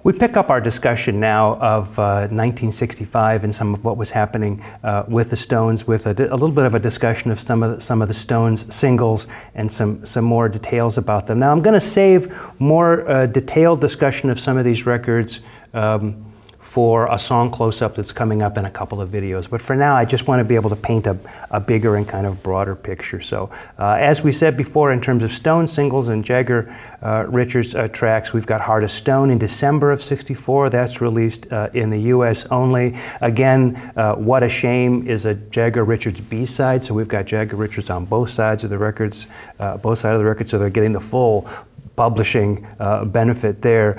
We pick up our discussion now of 1965 and some of what was happening with the Stones, with a little bit of a discussion of some of the Stones singles and some more details about them. Now I'm going to save more detailed discussion of some of these records for a song close-up that's coming up in a couple of videos. But for now, I just want to be able to paint a bigger and kind of broader picture. So as we said before, in terms of Stone singles and Jagger Richards tracks, we've got Heart of Stone in December of '64. That's released in the US only. Again, What a Shame is a Jagger Richards B-side, so we've got Jagger Richards on both sides of the records, so they're getting the full publishing benefit there.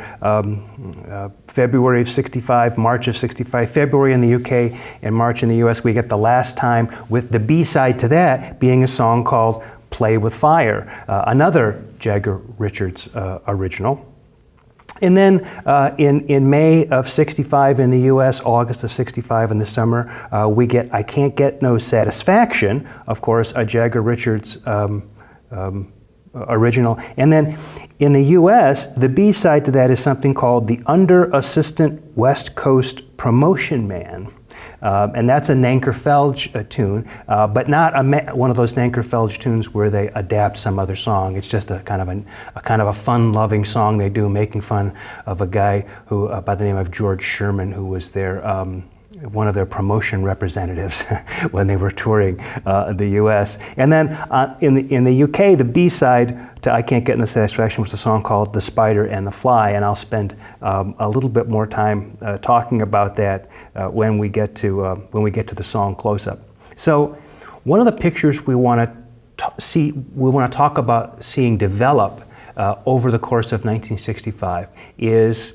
February of '65, March of '65, February in the UK and March in the US, we get The Last Time, with the B-side to that being a song called Play with Fire, another Jagger Richards original. And then in May of '65 in the US, August of '65 in the summer, we get I Can't Get No Satisfaction, of course, a Jagger Richards original. And then in the US, the B-side to that is something called the Under Assistant West Coast Promotion Man. And that's a Nanker Felge tune, but not one of those Nanker Felge tunes where they adapt some other song. It's just a kind of a fun-loving song they do, making fun of a guy who by the name of George Sherman, who was their one of their promotion representatives when they were touring the U.S. And then in the U.K., the B-side to I Can't Get No Satisfaction was a song called The Spider and the Fly, and I'll spend a little bit more time talking about that when we get to the song Close-Up. So one of the pictures we want to talk about seeing develop over the course of 1965 is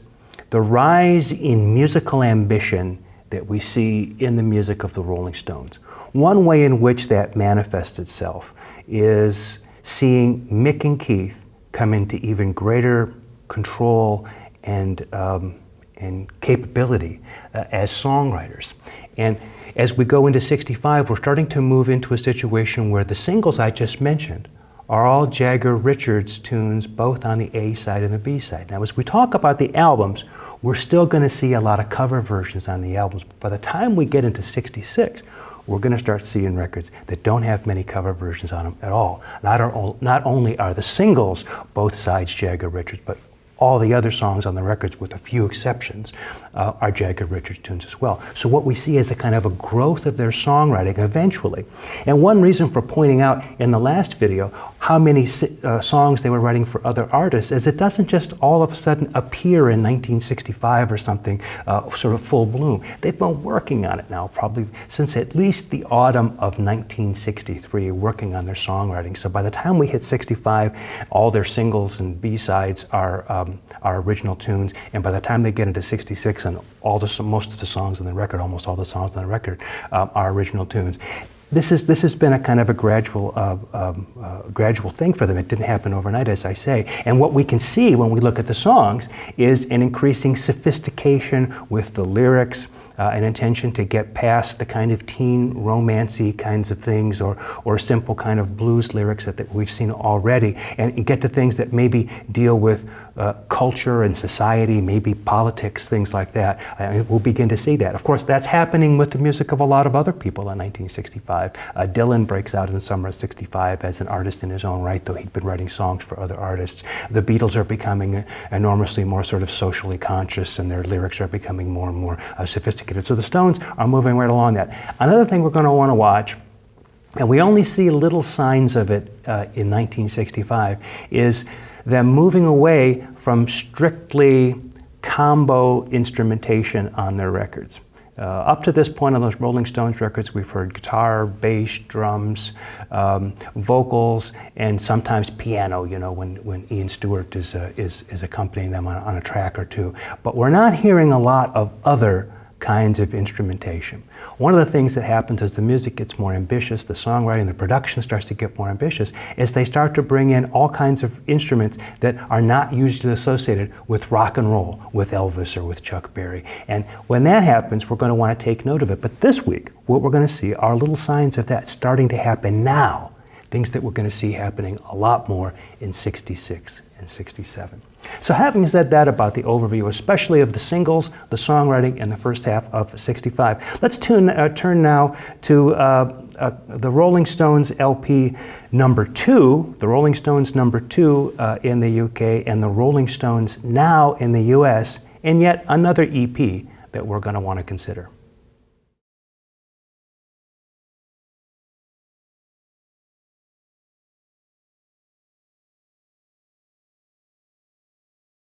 the rise in musical ambition that we see in the music of the Rolling Stones. One way in which that manifests itself is seeing Mick and Keith come into even greater control and capability as songwriters. And as we go into '65, we're starting to move into a situation where the singles I just mentioned are all Jagger Richards tunes, both on the A side and the B side. Now, as we talk about the albums, we're still going to see a lot of cover versions on the albums. But by the time we get into '66, we're going to start seeing records that don't have many cover versions on them at all. Not only are the singles both sides Jagger Richards, but all the other songs on the records, with a few exceptions, are Jagger Richards tunes as well. So what we see is a kind of a growth of their songwriting eventually. And one reason for pointing out in the last video how many songs they were writing for other artists is it doesn't just all of a sudden appear in 1965 or something, sort of full bloom. They've been working on it now probably since at least the autumn of 1963, working on their songwriting. So by the time we hit '65, all their singles and B-sides are original tunes, and by the time they get into '66, and most of the songs on the record, almost all the songs on the record, are original tunes. This has been a kind of a gradual thing for them. It didn't happen overnight, as I say. And what we can see when we look at the songs is an increasing sophistication with the lyrics, an intention to get past the kind of teen romancy kinds of things, or simple kind of blues lyrics that we've seen already, and get to things that maybe deal with culture and society, maybe politics, things like that. We'll begin to see that. Of course, that's happening with the music of a lot of other people in 1965. Dylan breaks out in the summer of '65 as an artist in his own right, though he'd been writing songs for other artists. The Beatles are becoming enormously more sort of socially conscious, and their lyrics are becoming more and more sophisticated. So the Stones are moving right along that. Another thing we're going to want to watch, and we only see little signs of it in 1965, is them moving away from strictly combo instrumentation on their records. Up to this point on those Rolling Stones records, we've heard guitar, bass, drums, vocals, and sometimes piano, you know, when Ian Stewart is accompanying them on a track or two. But we're not hearing a lot of other kinds of instrumentation. One of the things that happens as the music gets more ambitious, the songwriting, the production starts to get more ambitious, is they start to bring in all kinds of instruments that are not usually associated with rock and roll, with Elvis or with Chuck Berry. And when that happens, we're going to want to take note of it. But this week, what we're going to see are little signs of that starting to happen now, things that we're going to see happening a lot more in '66 and '67. So having said that about the overview, especially of the singles, the songwriting, and the first half of '65, let's turn now to the Rolling Stones LP number 2, the Rolling Stones number 2 in the UK, and the Rolling Stones Now in the US, and yet another EP that we're going to want to consider.